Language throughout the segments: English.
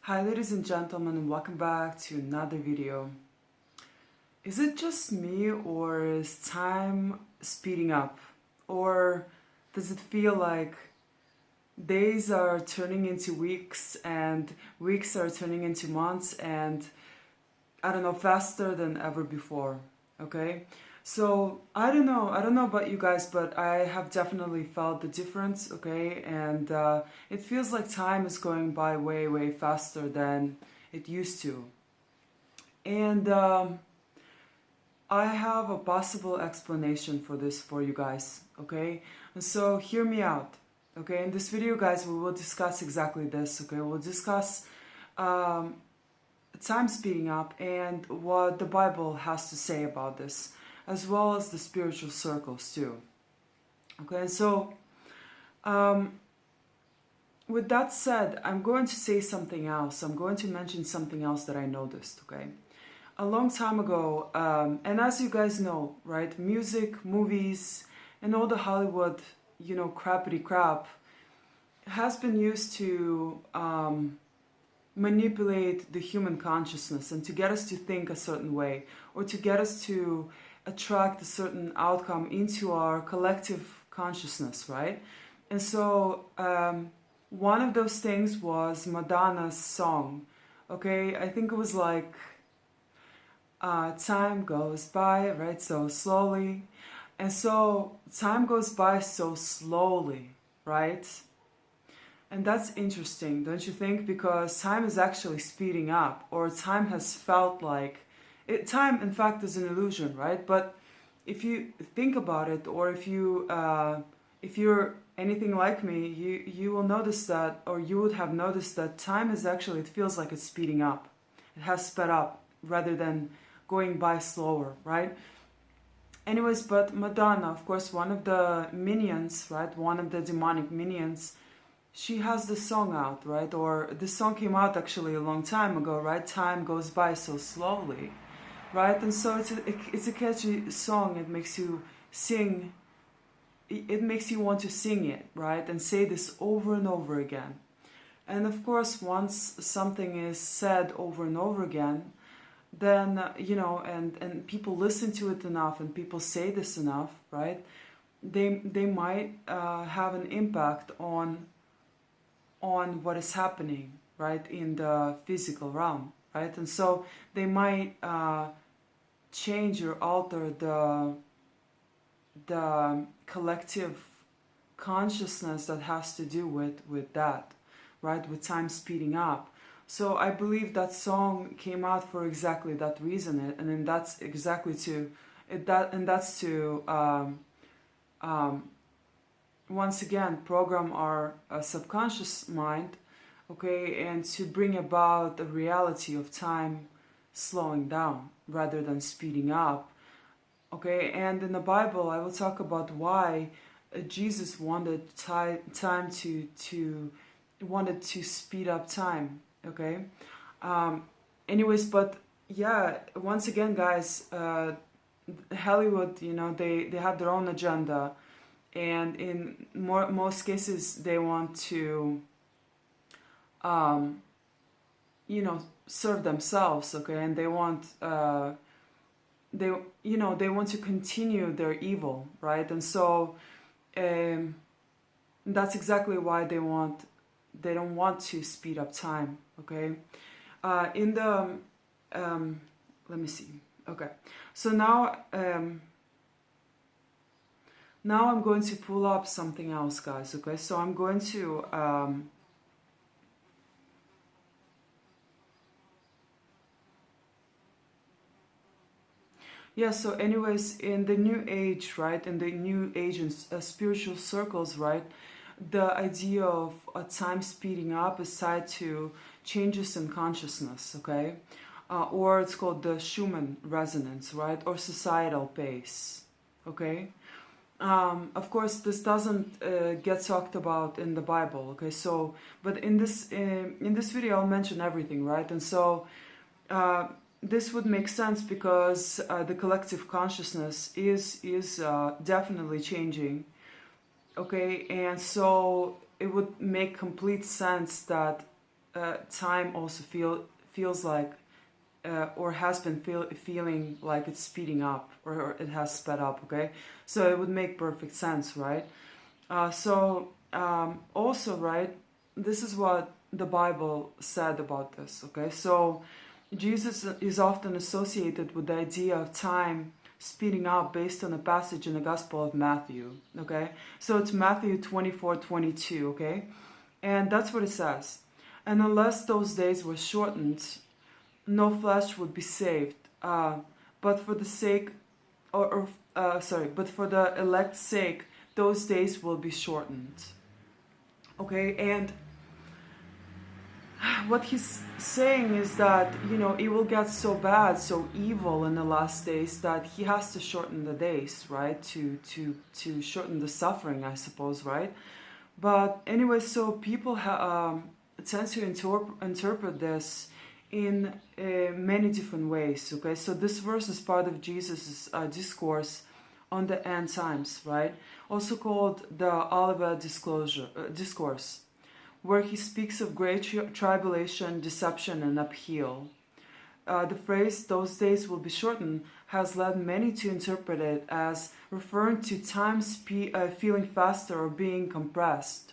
Hi ladies and gentlemen, and welcome back to another video. Is it just me, or is time speeding up? Or does it feel like days are turning into weeks and weeks are turning into months and I don't know, faster than ever before? Okay? So I don't know about you guys, but I have definitely felt the difference, okay? And it feels like time is going by way, way faster than it used to. And I have a possible explanation for this for you guys, okay? And so hear me out, okay? In this video, guys, we will discuss exactly this, okay? We'll discuss um, time speeding up and what the Bible has to say about this, as well as the spiritual circles too. Okay, so um, with that said, I'm going to say something else. I'm going to mention something else that I noticed, okay? A long time ago, and as you guys know, right, music, movies, and all the Hollywood, crappity crap has been used to manipulate the human consciousness and to get us to think a certain way or to get us to attract a certain outcome into our collective consciousness, right? And so one of those things was Madonna's song. Okay, I think it was like time goes by, right, so slowly. And so time goes by so slowly, right? And that's interesting, don't you think? Because time is actually speeding up, or time has felt like it. Time, in fact, is an illusion, right? But if you think about it, or if you're anything like me, you will notice that, or you would have noticed that time is actually, it feels like it's speeding up. It has sped up rather than going by slower, right? Anyways, but Madonna, of course, one of the minions, right? One of the demonic minions, she has this song out, right? Or this song came out actually a long time ago, right? Time goes by so slowly, right? And so it's a catchy song. It makes you sing. It makes you want to sing it, right? And say this over and over again. And of course, once something is said over and over again, then and people listen to it enough, and people say this enough, right? They might have an impact on what is happening, right, in the physical realm, right? And so they might change or alter the collective consciousness that has to do with that, right, with time speeding up. So I believe that song came out for exactly that reason, and then that's exactly to it that and that's to um, once again program our subconscious mind, okay, and to bring about the reality of time slowing down rather than speeding up, okay. And in the Bible I will talk about why Jesus wanted time to wanted to speed up time, okay. um, Anyways, but yeah, once again, guys, Hollywood, they have their own agenda, and in most cases they want to um, serve themselves, okay, and they want they want to continue their evil, right? And so um, that's exactly why they don't want to speed up time, okay. In the let me see, okay, so now I'm going to pull up something else, guys, okay. So I'm going to yeah, so anyways, in the new age, right, in the new age and spiritual circles, right, the idea of time speeding up is tied to changes in consciousness, okay, or it's called the Schumann resonance, right, or societal pace, okay. Of course, this doesn't get talked about in the Bible, okay. So, but in this video, I'll mention everything, right, and so this would make sense because the collective consciousness is definitely changing, okay, and so it would make complete sense that time also feels like or has been feeling like it's speeding up, or it has sped up, okay? So it would make perfect sense, right? Also, right, this is what the Bible said about this, okay? So Jesus is often associated with the idea of time speeding up based on a passage in the Gospel of Matthew, okay? So it's Matthew 24:22, okay? And that's what it says. And unless those days were shortened, no flesh would be saved. But for the sake, but for the elect's sake, those days will be shortened. Okay, and what he's saying is that, you know, it will get so bad, so evil in the last days that he has to shorten the days, right? To shorten the suffering, I suppose, right? But anyway, so people tend to interpret this in many different ways, okay? So this verse is part of Jesus' discourse on the end times, right? Also called the Olivet Discourse, where he speaks of great tribulation, deception, and upheaval. The phrase, those days will be shortened, has led many to interpret it as referring to time feeling faster or being compressed,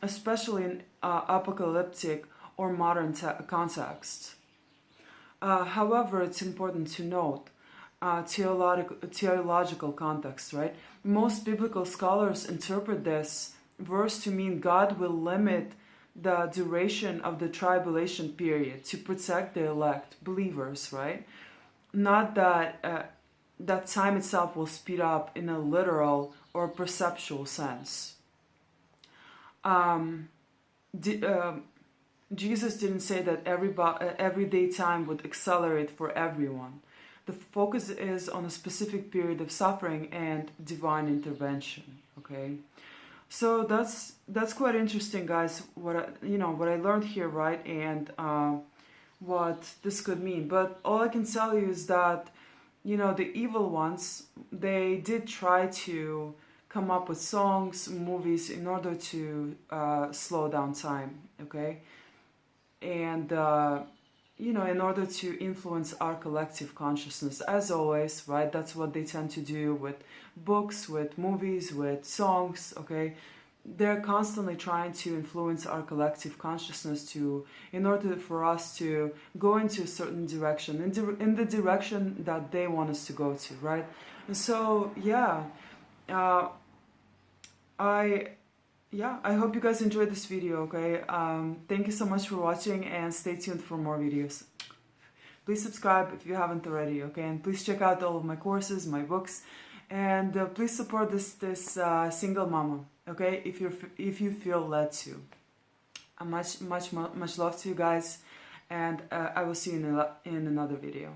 especially in apocalyptic or modern context. However, it's important to note theological context, right? Most biblical scholars interpret this verse to mean God will limit the duration of the tribulation period to protect the elect believers, right? Not that that time itself will speed up in a literal or perceptual sense. Jesus didn't say that everyday time would accelerate for everyone. The focus is on a specific period of suffering and divine intervention. Okay, so that's quite interesting, guys. What I learned here, right, and what this could mean. But all I can tell you is that, you know, the evil ones, they did try to come up with songs, movies in order to slow down time. Okay. And in order to influence our collective consciousness, as always, right? That's what they tend to do with books, with movies, with songs. Okay, they're constantly trying to influence our collective consciousness in order for us to go into a certain direction, in the direction that they want us to go to, right? And so I hope you guys enjoyed this video, okay? Thank you so much for watching, and stay tuned for more videos. Please subscribe if you haven't already, okay? And please check out all of my courses, my books, and please support this single mama, okay? If you feel led to. Much love to you guys, and I will see you in another video.